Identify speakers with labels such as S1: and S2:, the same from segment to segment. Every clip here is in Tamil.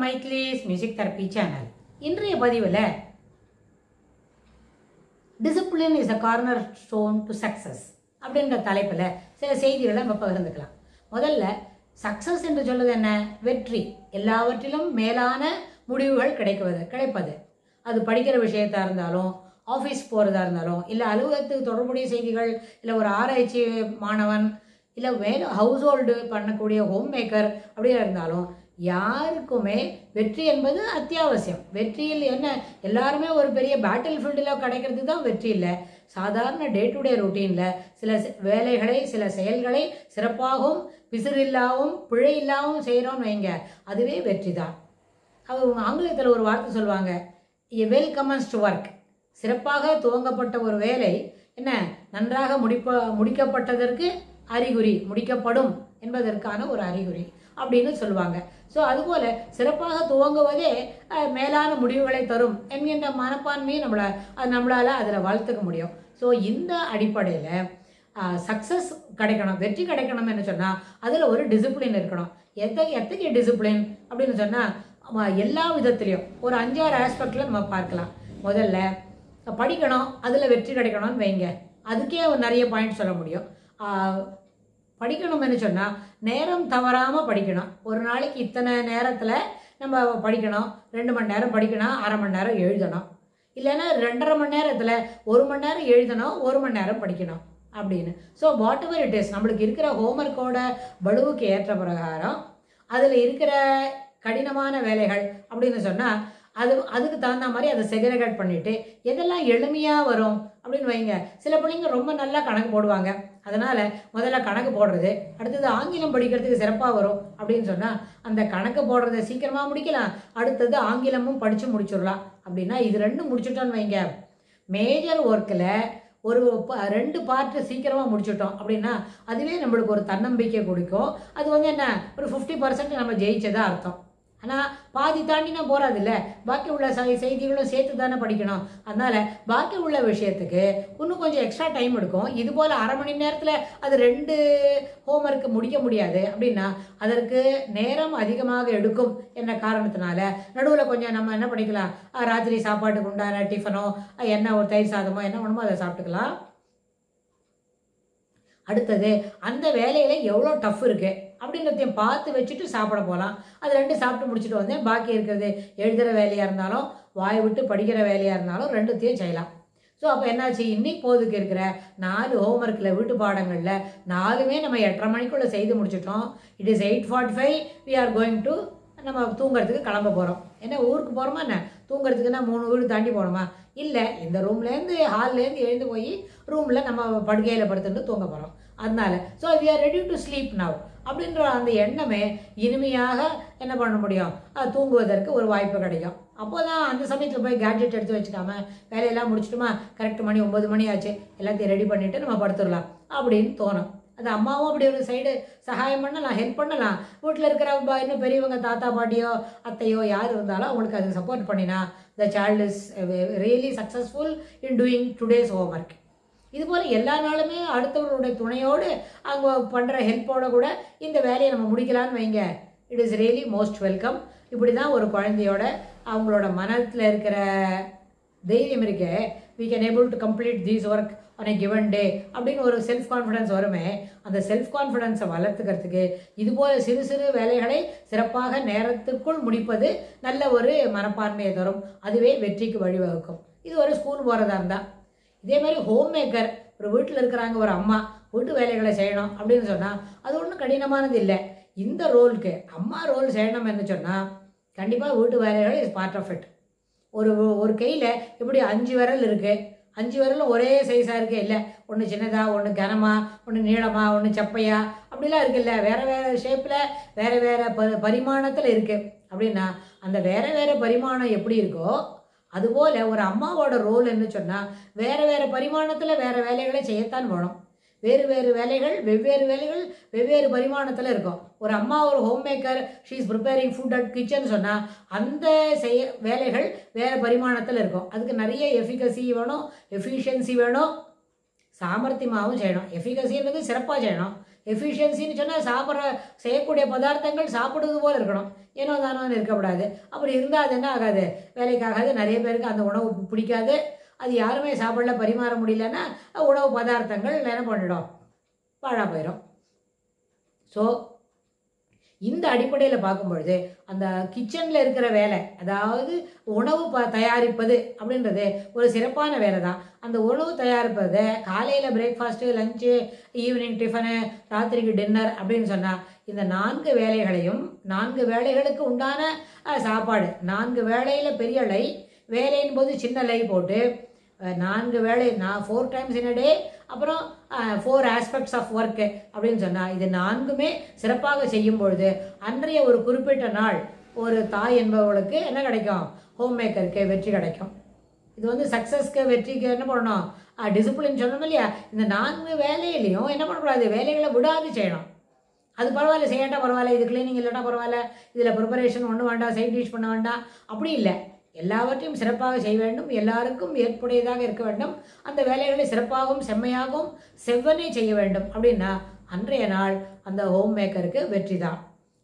S1: மைத்லிஸ் மியூசிக் தெரப்பி சேனல். இன்றைய பதிவில் discipline is a corner stone to success அப்படின்ற தலைப்பில் சில செய்திகளை நம்ம பகிர்ந்துக்கலாம். முதல்ல சக்சஸ் என்று சொல்வது என்ன? வெற்றி, எல்லாவற்றிலும் மேலான முடிவுகள் கிடைப்பது. அது படிக்கிற விஷயத்தா இருந்தாலும், ஆஃபீஸ் போகிறதா இருந்தாலும், இல்லை அலுவலகத்துக்கு தொடர்புடைய செய்திகள், இல்லை ஒரு ஆராய்ச்சி மாணவன், இல்லை வேலை ஹவுஸ் ஹோல்டு பண்ணக்கூடிய ஹோம் மேக்கர் அப்படியே இருந்தாலும் யாருக்குமே வெற்றி என்பது அத்தியாவசியம். வெற்றியில் என்ன, எல்லாருமே ஒரு பெரிய பேட்டில் ஃபீல்டில் கிடைக்கிறது தான் வெற்றி இல்லை. சாதாரண டே டு டே ரொட்டீனில் சில வேலைகளை, சில செயல்களை சிறப்பாகவும் பிசிறில்லாவும் பிழை இல்லாமல் செய்கிறோன்னு வைங்க, அதுவே வெற்றி தான். அவங்க ஆங்கிலத்தில் ஒரு வார்த்தை சொல்லுவாங்க, எ வெல் கமன்ஸ்டு ஒர்க். சிறப்பாக துவங்கப்பட்ட ஒரு வேலை என்ன, நன்றாக முடிக்கப்பட்டதற்கு அறிகுறி, முடிக்கப்படும் என்பதற்கான ஒரு அறிகுறி அப்படின்னு சொல்லுவாங்க. ஸோ அதுபோல் சிறப்பாக துவங்குவதே மேலான முடிவுகளை தரும் என்கின்ற மனப்பான்மையை நம்மளால் அதில் வளர்த்துக்க முடியும். ஸோ இந்த அடிப்படையில் சக்ஸஸ் கிடைக்கணும், வெற்றி கிடைக்கணும் என்று சொன்னால் அதில் ஒரு டிசிப்ளின் இருக்கணும். எத்தகைய டிசிப்ளின் அப்படின்னு சொன்னால் எல்லா விதத்துலேயும் ஒரு 5-6 ஆஸ்பெக்டில் நம்ம பார்க்கலாம். முதல்ல படிக்கணும், அதில் வெற்றி கிடைக்கணும்னு வைங்க, அதுக்கே நிறைய பாயிண்ட் சொல்ல முடியும். படிக்கணும்னு சொன்னால் நேரம் தவறாமல் படிக்கணும். ஒரு நாளைக்கு இத்தனை நேரத்தில் நம்ம படிக்கணும், 2 மணி நேரம் படிக்கணும், 1/2 மணி நேரம் எழுதணும். இல்லைன்னா 2.5 மணி நேரத்தில் 1 மணி நேரம் எழுதணும், 1 மணி நேரம் படிக்கணும் அப்படின்னு. So what ever it is, நம்மளுக்கு இருக்கிற ஹோம்ஒர்க்கோட பளுவுக்கு ஏற்ற பிரகாரம் அதில் இருக்கிற கடினமான வேலைகள் அப்படின்னு சொன்னால் அதுக்கு தகுந்த மாதிரி அதை செக்ரிகேட் பண்ணிவிட்டு எதெல்லாம் எளிமையாக வரும் அப்படின்னு வைங்க. சில பிள்ளைங்க ரொம்ப நல்லா கணக்கு போடுவாங்க, அதனால் முதல்ல கணக்கு போடுறது, அடுத்தது ஆங்கிலம் படிக்கிறதுக்கு சிறப்பாக வரும் அப்படின்னு சொன்னால் அந்த கணக்கு போடுறதை சீக்கிரமாக முடிக்கலாம், அடுத்தது ஆங்கிலமும் படித்து முடிச்சிடலாம். அப்படின்னா இது 2 முடிச்சுட்டோன்னு வைங்க, மேஜர் ஒர்க்கில் ஒரு 2 பார்ட்டு சீக்கிரமாக முடிச்சுட்டோம் அப்படின்னா அதுவே நம்மளுக்கு ஒரு தன்னம்பிக்கை கொடுக்கும். அது என்ன, ஒரு 50% நம்ம ஜெயிச்சதா அர்த்தம். ஆனால் பாதி தாண்டினா போகாது இல்லை, பாக்கி உள்ள செய்திகளும் சேர்த்து தானே படிக்கணும். அதனால் பாக்கி உள்ள விஷயத்துக்கு இன்னும் கொஞ்சம் எக்ஸ்ட்ரா டைம் எடுக்கும். இது போல் 1/2 மணி நேரத்தில் அது 2 ஹோம்ஒர்க்கு முடிக்க முடியாது. அப்படின்னா அதற்கு நேரம் அதிகமாக எடுக்கும் என்ற காரணத்தினால நடுவில் கொஞ்சம் நம்ம என்ன பண்ணிக்கலாம், ராத்திரி சாப்பாட்டுக்கு உண்டான டிஃபனோ, என்ன ஒரு தயிர் சாதமோ என்ன வேணுமோ அதை சாப்பிட்டுக்கலாம். அடுத்தது அந்த வேலையில் எவ்வளோ டஃப் இருக்குது அப்படின்றதையும் பார்த்து வச்சுட்டு சாப்பிட போகலாம். அது 2 சாப்பிட்டு முடிச்சுட்டு வந்தேன், பாக்கி இருக்கிறது எழுதுகிற வேலையாக இருந்தாலும் வாய் விட்டு படிக்கிற வேலையாக இருந்தாலும் 2த்தையும் செய்யலாம். ஸோ அப்போ என்னாச்சு, இன்னைக்கு போதுக்கு இருக்கிற 4 ஹோம்ஒர்க்கில் வீட்டு பாடங்களில் 4மே நம்ம 8:30 மணிக்குள்ளே செய்து முடிச்சிட்டோம். It is 8:45, we are going to நம்ம தூங்குறதுக்கு கிளம்ப போகிறோம். என்ன ஊருக்கு போகிறோமா என்ன, தூங்குறதுக்குன்னா 3 வீடு தாண்டி போகணுமா? இல்லை, இந்த ரூம்லேருந்து ஹால்லேருந்து எழுந்து போய் ரூமில் நம்ம படுக்கையில் படுத்துட்டு தூங்க போகிறோம். அதனால so we are ready to sleep now அப்படின்ற அந்த எண்ணமே இனிமையாக என்ன பண்ண முடியும், தூங்குவதற்கு ஒரு வாய்ப்பு கிடைக்கும். அப்போ தான் அந்த சமயத்தில் போய் கேட்ஜெட் எடுத்து வச்சுக்காம வேலையெல்லாம் முடிச்சுட்டுமா, கரெக்ட் மணி 9 மணி ஆச்சு, எல்லாத்தையும் ரெடி பண்ணிவிட்டு நம்ம படுத்துடலாம் அப்படின்னு தோணும். அது அம்மாவும் அப்படி ஒரு சைடு சகாயம் பண்ணலாம், ஹெல்ப் பண்ணலாம். வீட்டில் இருக்கிற இன்னும் பெரியவங்க, தாத்தா பாட்டியோ அத்தையோ யார் இருந்தாலும் அவங்களுக்கு அதுக்கு சப்போர்ட் பண்ணினா the child is really successful in doing today's homework. இதுபோல் எல்லா நாளுமே அடுத்தவர்களுடைய துணையோடு அவங்க பண்ணுற ஹெல்ப்போடு கூட இந்த வேலையை நம்ம முடிக்கலான்னு வைங்க, it is really most welcome. இப்படி தான் ஒரு குழந்தையோட அவங்களோட மனத்தில் இருக்கிற தைரியம் இருக்கே, we can able to complete this work on a given day அப்படின்னு ஒரு செல்ஃப் கான்ஃபிடன்ஸ் வருமே, அந்த செல்ஃப் கான்ஃபிடன்ஸை வளர்த்துக்கிறதுக்கு இதுபோல் சிறு சிறு வேலைகளை சிறப்பாக நேரத்துக்குள் முடிப்பது நல்ல ஒரு மனப்பான்மையை தரும். அதுவே வெற்றிக்கு வழிவகுக்கும். இது ஒரு ஸ்கூல் போகிறதா இருந்தால். இதே மாதிரி ஹோம் மேக்கர், ஒரு வீட்டில் இருக்கிறாங்க ஒரு அம்மா, வீட்டு வேலைகளை செய்யணும் அப்படின்னு சொன்னால் அது ஒன்றும் கடினமானது இல்லை. இந்த ரோலுக்கு அம்மா ரோல் செய்யணும்னு சொன்னால் கண்டிப்பாக வீட்டு வேலைகள் இஸ் பார்ட் ஆஃப் இட். ஒரு கையில் எப்படி 5 விரல் இருக்குது, 5 விரலும் ஒரே சைஸாக இருக்கே இல்லை, ஒன்று சின்னதாக, ஒன்று கனமாக, ஒன்று நீளமாக, ஒன்று சப்பையா அப்படிலாம் இருக்குல்ல, வேறு வேறு ஷேப்பில் வேறு வேறு பரிமாணத்தில் இருக்குது. அப்படின்னா அந்த வேறு வேறு பரிமாணம் எப்படி இருக்கோ அதுபோல் ஒரு அம்மாவோட ரோல் என்ன சொன்னால் வேறு வேறு பரிமாணத்தில் வேறு வேலைகளை செய்யத்தான் வேணும். வேறு வேறு வேலைகள் வெவ்வேறு பரிமாணத்தில் இருக்கும். ஒரு அம்மா ஒரு home maker, she is preparing food at kitchen சொன்னால் அந்த வேலைகள் வேறு பரிமாணத்தில் இருக்கும். அதுக்கு நிறைய எஃபிகசி வேணும், எஃபிஷியன்சி வேணும், சாமர்த்தியமாகவும் செய்யணும். எஃபிகசின்றது சிறப்பாக செய்யணும், எஃபிஷியன்சின்னு சொன்னால் செய்யக்கூடிய பதார்த்தங்கள் சாப்பிடுவது போல் இருக்கணும், ஏனோ தானோன்னு இருக்கக்கூடாது. அப்படி இருந்தால் அது என்ன ஆகாது, வேலைக்காகாது. நிறைய பேருக்கு அந்த உணவு பிடிக்காது, அது யாருமே சாப்பிடல, பரிமாற முடியலன்னா உணவு பதார்த்தங்கள் என்ன பண்ணிடும், பாழாக போயிடும். ஸோ இந்த அடிப்படையில் பார்க்கும்பொழுது அந்த கிச்சனில் இருக்கிற வேலை, அதாவது உணவு தயாரிப்பது அப்படின்றது ஒரு சிறப்பான வேலை தான். அந்த உணவு தயாரிப்பது காலையில் பிரேக்ஃபாஸ்ட்டு, லஞ்சு, ஈவினிங் டிஃபனு, ராத்திரிக்கு டின்னர் அப்படின்னு சொன்னால் இந்த 4 வேலைகளையும் 4 வேலைகளுக்கு உண்டான சாப்பாடு, 4 வேலையில் பெரிய லை, வேலையின் போது சின்ன லை போட்டு 4 வேலை 4 times in a day, அப்புறம் 4 aspects of work அப்படின்னு சொன்னால் இது 4மே சிறப்பாக செய்யும் பொழுது அன்றைய ஒரு குறிப்பிட்ட நாள் ஒரு தாய் என்பவர்களுக்கு என்ன கிடைக்கும், ஹோம் மேக்கருக்கு வெற்றி கிடைக்கும். இது வந்து சக்ஸஸ்க்கு வெற்றிக்கு என்ன பண்ணணும், டிசிப்ளின் சொன்னோம் இல்லையா. இந்த 4 வேலையிலையும் என்ன பண்ணக்கூடாது, வேலைகளை விடாது செய்யணும். அது பரவாயில்ல, செய்யாட்டா பரவாயில்ல, இது கிளீனிங் இல்லைனா பரவாயில்ல, இதில் ப்ரிப்பரேஷன் ஒன்றும் வேண்டாம், சைட் டிஷ் பண்ண வேண்டாம், அப்படி இல்லை. எல்லாவற்றையும் சிறப்பாக செய்ய வேண்டும், எல்லாருக்கும் ஏற்புடையதாக இருக்க வேண்டும், அந்த வேலைகளை சிறப்பாகவும் செம்மையாகவும் செவ்வனே செய்ய வேண்டும். அப்படின்னா அன்றைய நாள் அந்த ஹோம் மேக்கருக்கு வெற்றி தான்.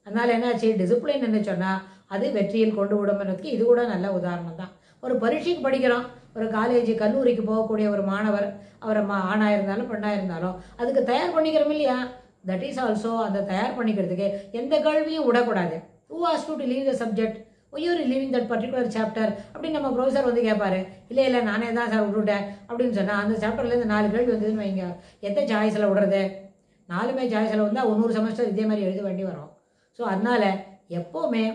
S1: அதனால் என்னாச்சு, டிசிப்ளின் என்ன சொன்னால் அது வெற்றியில் கொண்டு விடும்ன்றதுக்கு இது கூட நல்ல உதாரணம் தான். ஒரு பரீட்சைக்கு படிக்கிறோம், ஒரு காலேஜ் கல்லூரிக்கு போகக்கூடிய ஒரு மாணவர், அவர் ஆணாக இருந்தாலும் பெண்ணாக இருந்தாலும் அதுக்கு தயார் பண்ணிக்கிறோம் இல்லையா. தட் இஸ் ஆல்சோ அந்த தயார் பண்ணிக்கிறதுக்கு எந்த கேள்வியும் விடக்கூடாது. Who asked you to leave the subject, why you're leaving that particular chapter அப்படின்னு நம்ம ப்ரொஃபஸர் வந்து கேட்பாரு. இல்லை நானே தான் சார் விட்டுவிட்டேன் அப்படின்னு சொன்னால் அந்த சாப்டர்லேருந்து 4 கேள்வி வந்ததுன்னு வைங்க, எந்த சாய்ஸில் விடுறது, 4மே சாய்ஸில் வந்தால் 100 செமஸ்டர் இதே மாதிரி எழுத வேண்டி வரும். ஸோ அதனால் எப்போவுமே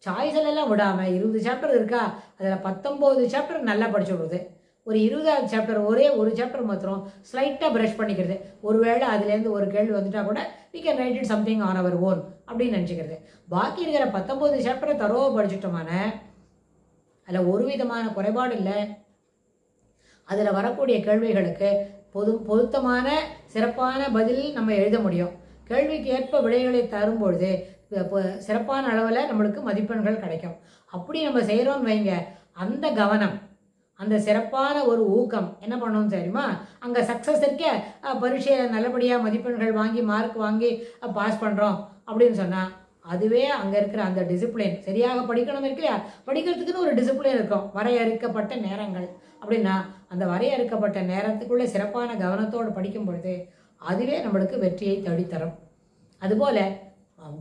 S1: சாய்ஸிலெல்லாம் விடாமல் 20 சாப்டர் இருக்கா, அதில் 19 சாப்டர் நல்லா படிச்சு விடுறது, ஒரு 20வது சாப்டர் ஒரே ஒரு சாப்டர் மாத்திரம் ஸ்லைட்டாக ப்ரஷ் பண்ணிக்கிறது. ஒருவேளை அதுலேருந்து ஒரு கேள்வி வந்துட்டா கூட we can write it something on our own அப்படின்னு நினச்சிக்கிறது. பாக்கி இருக்கிற 19 சாப்டரை தரோவா படிச்சுட்டோமான அதில் ஒரு விதமான குறைபாடு இல்லை. அதில் வரக்கூடிய கேள்விகளுக்கு பொருத்தமான சிறப்பான பதில் நம்ம எழுத முடியும். கேள்விக்கு ஏற்ப விடைகளை தரும்பொழுது சிறப்பான அளவில் நம்மளுக்கு மதிப்பெண்கள் கிடைக்கும். அப்படி நம்ம செய்கிறோம்னு வைங்க, அந்த கவனம், அந்த சிறப்பான ஒரு ஊக்கம் என்ன பண்ணணும் தெரியுமா, அங்கே சக்ஸஸ் இருக்க பரீட்சையில் நல்லபடியாக மதிப்பெண்கள் வாங்கி மார்க் வாங்கி பாஸ் பண்ணுறோம் அப்படின்னு சொன்னால் அதுவே அங்கே இருக்கிற அந்த டிசிப்ளின், சரியாக படிக்கணும் இருக்கு இல்லையா, படிக்கிறதுக்குன்னு ஒரு டிசிப்ளின் இருக்கும், வரையறுக்கப்பட்ட நேரங்கள். அப்படின்னா அந்த வரையறுக்கப்பட்ட நேரத்துக்குள்ளே சிறப்பான கவனத்தோடு படிக்கும் பொழுது அதுவே நம்மளுக்கு வெற்றியை தேடித்தரும். அதுபோல்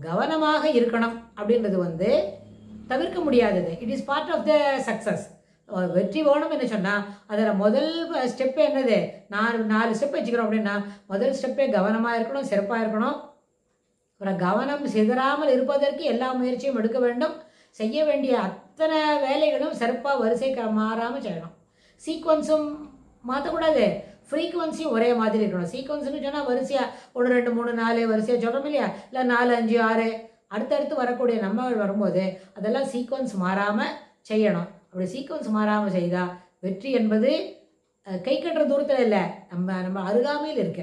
S1: கவனமாக இருக்கணும் அப்படின்றது வந்து தவிர்க்க முடியாதது. It is part of the success. வெற்றி வேணும் என்ன சொன்னால் அதில் முதல் ஸ்டெப்பு என்னது, 4 ஸ்டெப் வச்சுக்கிறோம் அப்படின்னா முதல் ஸ்டெப்பே கவனமாக இருக்கணும், சிறப்பாக இருக்கணும். அப்புறம் கவனம் சிதறாமல் இருப்பதற்கு எல்லா முயற்சியும் எடுக்க வேண்டும். செய்ய வேண்டிய அத்தனை வேலைகளும் சிறப்பாக வரிசை மாறாமல் செய்யணும். சீக்வன்ஸும் மாற்றக்கூடாது, ஃப்ரீக்குவன்சியும் ஒரே மாதிரி இருக்கணும். சீக்வன்ஸ்னு சொன்னால் வரிசையாக 1 2 3 4 வரிசையாக சொல்கிறோம் இல்லையா, இல்லை 4 5 6 அடுத்தடுத்து வரக்கூடிய நம்பர்கள் வரும்போது அதெல்லாம் சீக்வன்ஸ் மாறாமல் செய்யணும். அப்படி சீக்வன்ஸ் மாறாமல் செய்தால் வெற்றி என்பது கை கட்டுற தூரத்தில் இல்லை, நம்ம அருகாமையில் இருக்க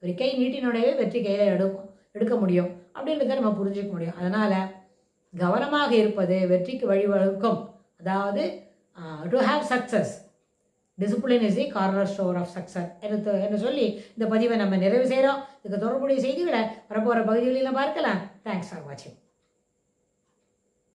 S1: ஒரு கை நீட்டினுடையவே வெற்றி கையில் எடுக்க முடியும் அப்படின்றத நம்ம புரிஞ்சிக்க முடியும். அதனால் கவனமாக இருப்பது வெற்றிக்கு வழிவகுக்கும். அதாவது to have success, discipline is the corner store of success என்று சொல்லி இந்த பதிவை நம்ம நிறைவு செய்கிறோம். இதுக்கு தொடர்புடைய செய்திகளை வரப்போகிற பகுதிகளில் பார்க்கலாம். தேங்க்ஸ் ஃபார் வாட்சிங்.